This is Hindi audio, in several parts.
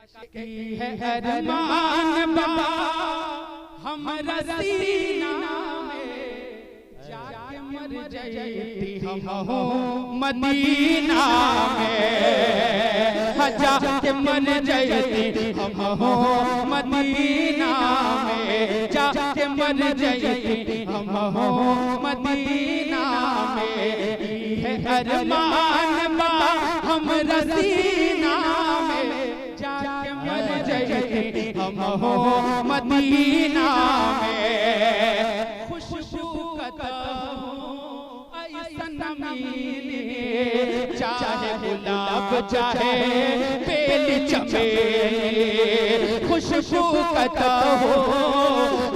की है अरमान बाबा हमारा सीना में जाके मर जाती हम हो मदीना में, जाके मर जाती हम हो मदीना में, जाके मर जाती हम हो मदीना में। है अरमान बाबा हमारा सीना में जाके मर जाती हम हो मदीना में। खुशबू ऐसा मिले चाहे गुलाब चाहे बेल चमेली, खुशबू कता हो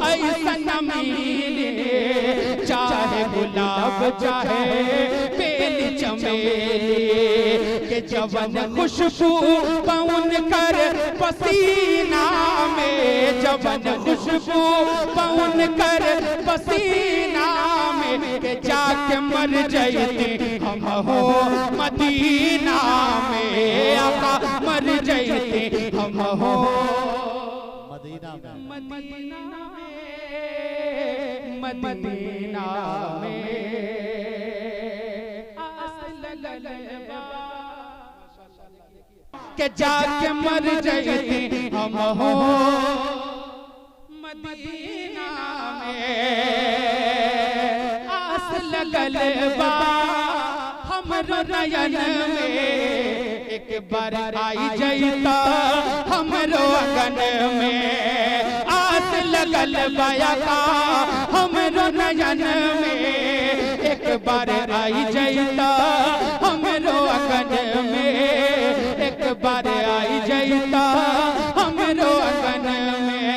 ऐसा मिले चाहे गुलाब चाहे बेल चमेली। के जवन खुशबू पवन कर पसीना में, जवन खुशबू पवन कर पसीना में, के जाके मर जाती हम हो मदीना में, आका मर जाती हम हो मदीना में, मदीना में के जाके मर जाती हम हो मदीना में। आस लगल बा हमरो नयन में, एक बार आई जाता हमरो अगन में। आस लगल बाया का हमरो नयन में, एक बार आई जाता हमरो अगन में, एक बार आई जाता हमरो अगन में।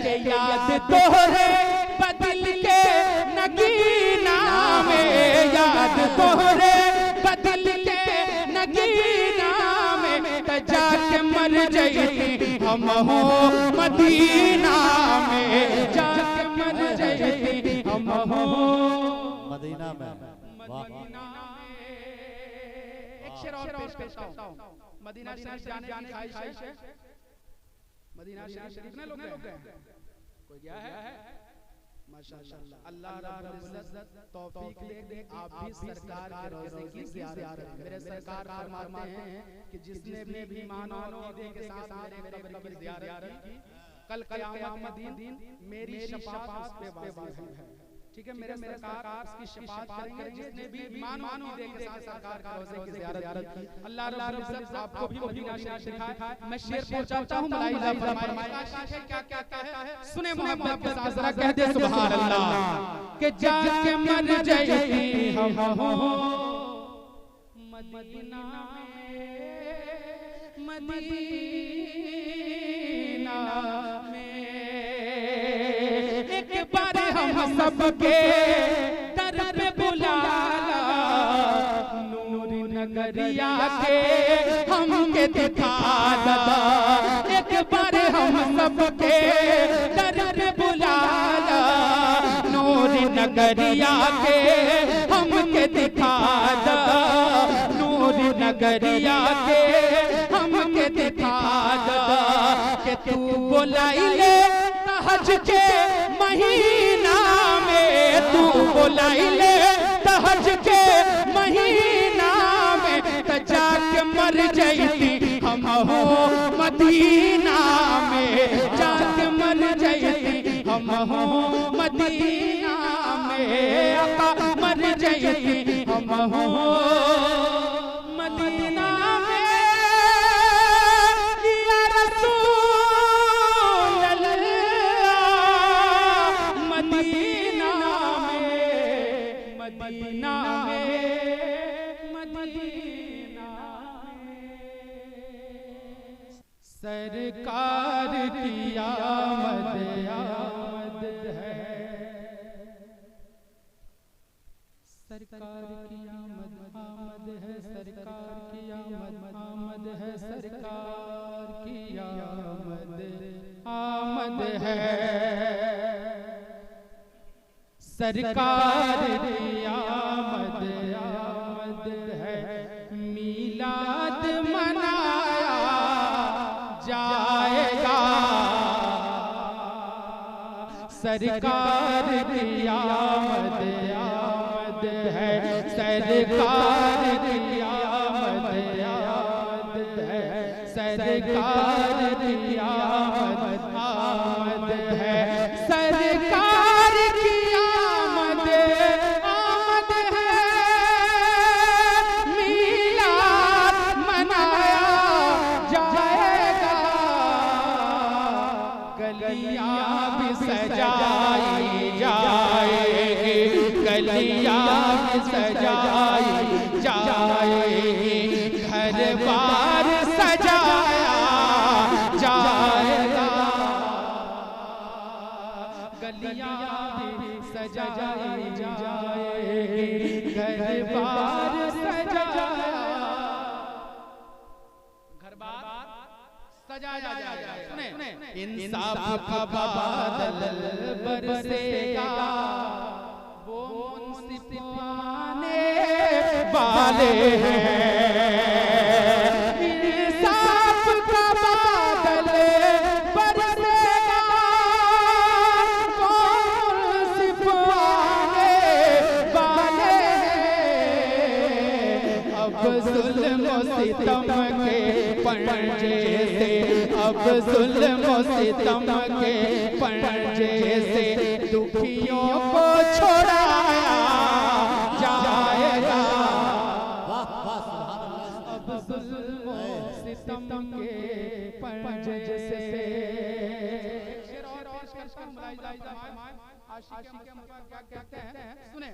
के याद तोहरे बदल के नगीना में, याद तोहरे बदल के नगीना में, त जाके मर जाती हम हो मदीना में, जाके मर जाती हम हो मदीना में। एक शेर और पेश करता हूं। मदीना शरीफ जाने की ख्वाहिश है। मदीना शरीफ कितने लोग गए? कोई गया है? माशाअल्लाह। अल्लाह रब्बुल इज्जत तौफीक दे आप भी सरकार के रोज़े की ज़ियारत करें। मेरे सरकार फरमाते हैं कि जिसने भी ईमान और ईदे के साथ मेरे कब्र की ज़ियारत की, कल क़यामत के दिन मेरी शफ़ाअत उस पे वाजिब है। ठीक है, मेरे सरकार की शफ़ाअत करेंगे जिसने भी ईमान और ईदे के साथ सरकार के रोज़े की ज़ियारत की। अल्लाह रब्बुल इज्जत आपको भी मदीना शरीफ दिखाए। मैं शेर पहुंचाता हूं, मलाइका फरमाए क्या क्या कहता है, सुने मोहब्बत के साथ जरा कह दे सुभान अल्लाह। के जाके मर जाती हम हो मदीना में, मदीना में। एक बार हम सबके दर पे बुला ला, नूर नगरिया के हमके दिखा दा। एक बार हम सबके दर पे बुला ला, नूर नगरिया के हमके दिखा दा, नूर नगरिया के हमके दिखा दा। के तू बुलाई ले हज के महीना में, तू बुलाई ले हज के महीना में, त जाके मर जाती हम हो मदीना में, जाके मर जाती हम हो मदीना में, आका मर जाती हम हो मदीना में। मदीना में, मदीना सरकार की आमद आमद है, सरकार की आमद आमद है, सरकार की आमद आमद है, सरकार की आमद आमद है। सरकार की आमद आमद है, मीलाद मनाया जाएगा, सरकार की आमद आमद है, सरकार की आमद आमद है, सरकार की आमद आमद है, सरकार की आमद आमद है, मीलाद मनाया जाएगा, गलियां भी सजाई जाएगी, गलियां भी सजाई जाएगी, घर बार सजाया जाएगा, गलियां भी सजाई जाएगी, घर बार सजाया, घर बार सजाया जाएगा। सुने, इंसाफ का बादल बरसेगा, वो मुंसिफाने वाले हैं, इंसाफ का बादल बरसेगा, वो मुंसिफाने वाले हैं, अब जुल्म सितम के पंजे से, अब जुल्म सितम के पंजे से दुखियों को छोड़ाया जाएगा, अब जुल्म सितम के पंजे से। आशिक़ के मुक़द्दर क्या कहते हैं, सुने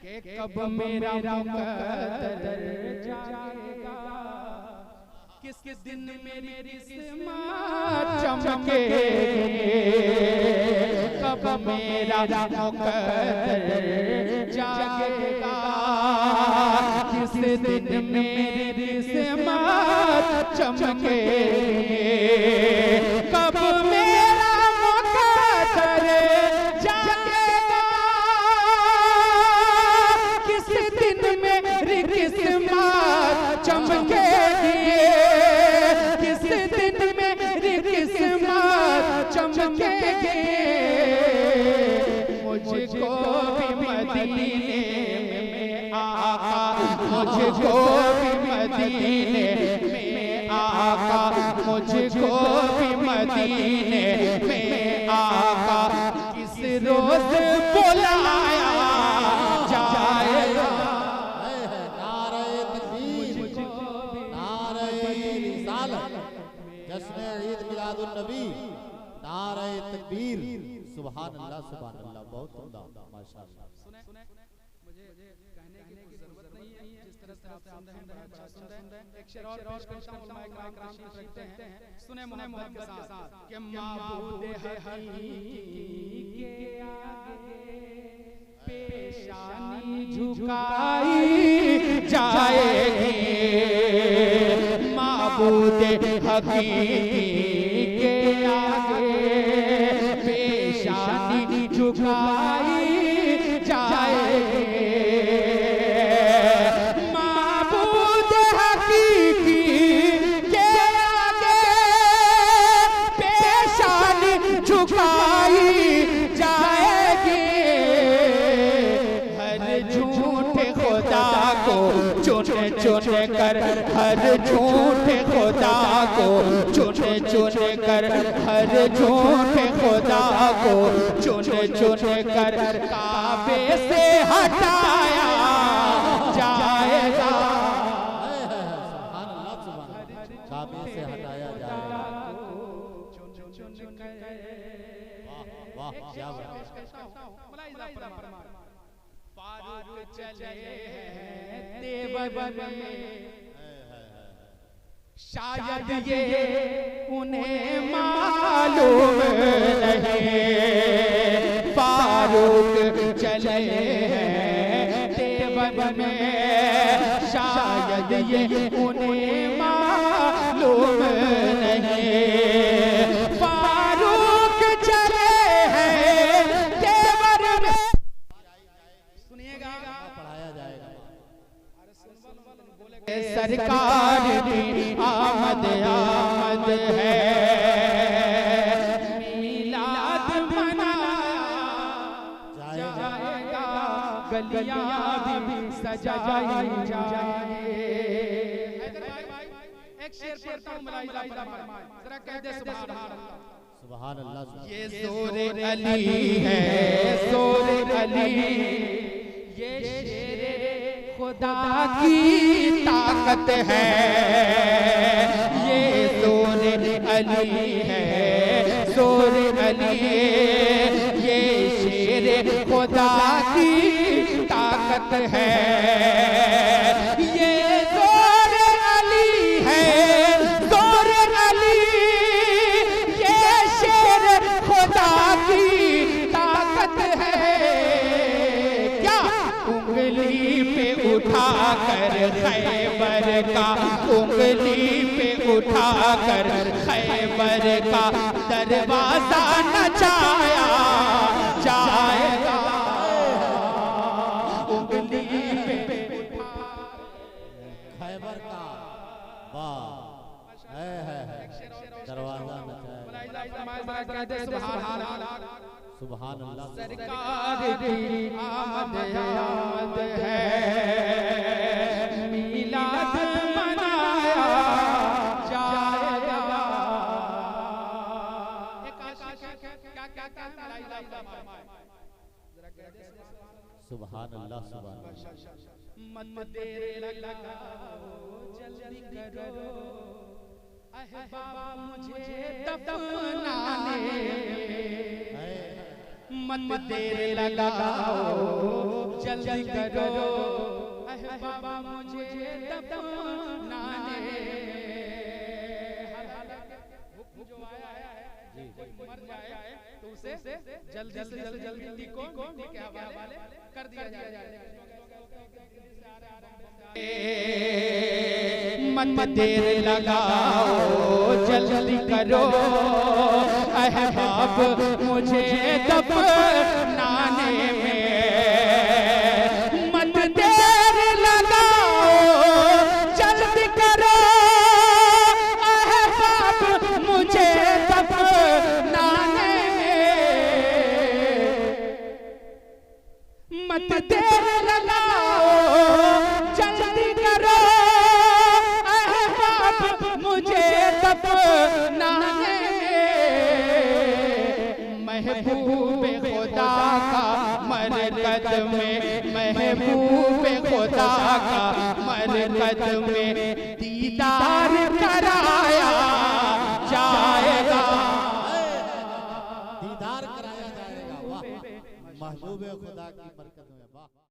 कि कब मेरा मुक़द्दर जाएगा, किस दिन मेरी किस्मत चमकेगी, कब मेरा मुक़द्दर जाएगा, किस दिन मेरी किस्मत चमकेगी, कब मेरा मुक़द्दर जाएगा, किस दिन मेरी किस्मत चमकेगी, किस दिन मेरी किस्मत चमकेगी, मुझको भी मदीने में आका, मुझको भी मदीने में आका, मुझको भी मदीने में आका, किस रोज बुलाया जाएगा, जश्न ईद मिलादुन नबी, नारे तकबीर, सुभान अल्लाह सुभान अल्लाह, बहुत उम्दा माशाअल्लाह। सुने, मुझे कहने की जरूरत नहीं है, जिस तरह से आप सुन रहे हैं बड़ा अच्छा सुन रहे हैं। एक शेर और पेश करता हूं, उलमा इकराम तशरीफ रखते हैं, सुने मोहब्बत के साथ कि माबूद हकीकी के आगे पेशानी झुकाई जाएगी, माबूद हकीकी के आगे पेशानी झुकाई जाएगी, माबूद हकीकी के आगे पेशानी झुकाई जाएगी, हर झूठे खुदा को चुन चुन कर, हर झूठे खुदा को चुन चुन कर, हर झूठे खुदा को चुन चुन कर काबे से हटाया जाएगा, काबे से हटाया जाएगा, वाह वाह क्या बात, फारूक चले हैं तेवर में, शायद ये उन्हें मालूम नहीं, फारूक चले हैं तेवर में, शायद ये उन्हें मालूम नहीं, फारूक चले हैं तेवर में, सुनिएगा पढ़ाया जाएगा, सरकार की आमद आमद है, गलियां भी सजाई जाए। एक शेर पढ़ता हूं, मुलाहिजा फरमाए, जरा कह दे सुभान अल्लाह। सुभान अल्लाह। ये ज़ोरे अली है, ज़ोरे अली, ये शेरे खुदा की ताकत है। ये ज़ोरे अली है, ज़ोरे अली, ये शेरे खुदा की ताकत है। ये ज़ोरे अली है, ज़ोरे अली, ये शेर खुदा की ताकत है। क्या उंगली पे उठा कर खैबर का, उंगली पे उठा कर खैबर का दरवाजा नचाया जाएगा। उंगली पे उठा खैबर का, वाह है दरवाजा कहते सुभान अल्लाह। सुभान अल्लाह। सरकार की आमद है, मीलाद मनाया जाएगा। सुभान अल्लाह। सुभान अल्लाह। मत देर लगाओ, जल्दी करो, अहबाब मुझे दफनाने। मत देर लगाओ, जल्दी करो, अहबाब मुझे दफनाने। जो आया है कोई मर जाए तो उसे जल्दी से जल्दी को मिट्टी के हवाले कर दिया जाए। मत देर लगाओ, जल्दी करो, अहबाब मुझे दफनाने में। मत देर लगाओ, जल्दी करो, अहबाब मुझे दफनाने में। मत देर लगाओ, जल्दी करो, अहबाब मुझे दफनाने में। महबूब खुदा का मरकत में, महबूब खुदा का मरकत में दीदार कराया जाएगा। दीदार कराया जाएगा। वाह, महबूब खुदा की बरकत में। वाह।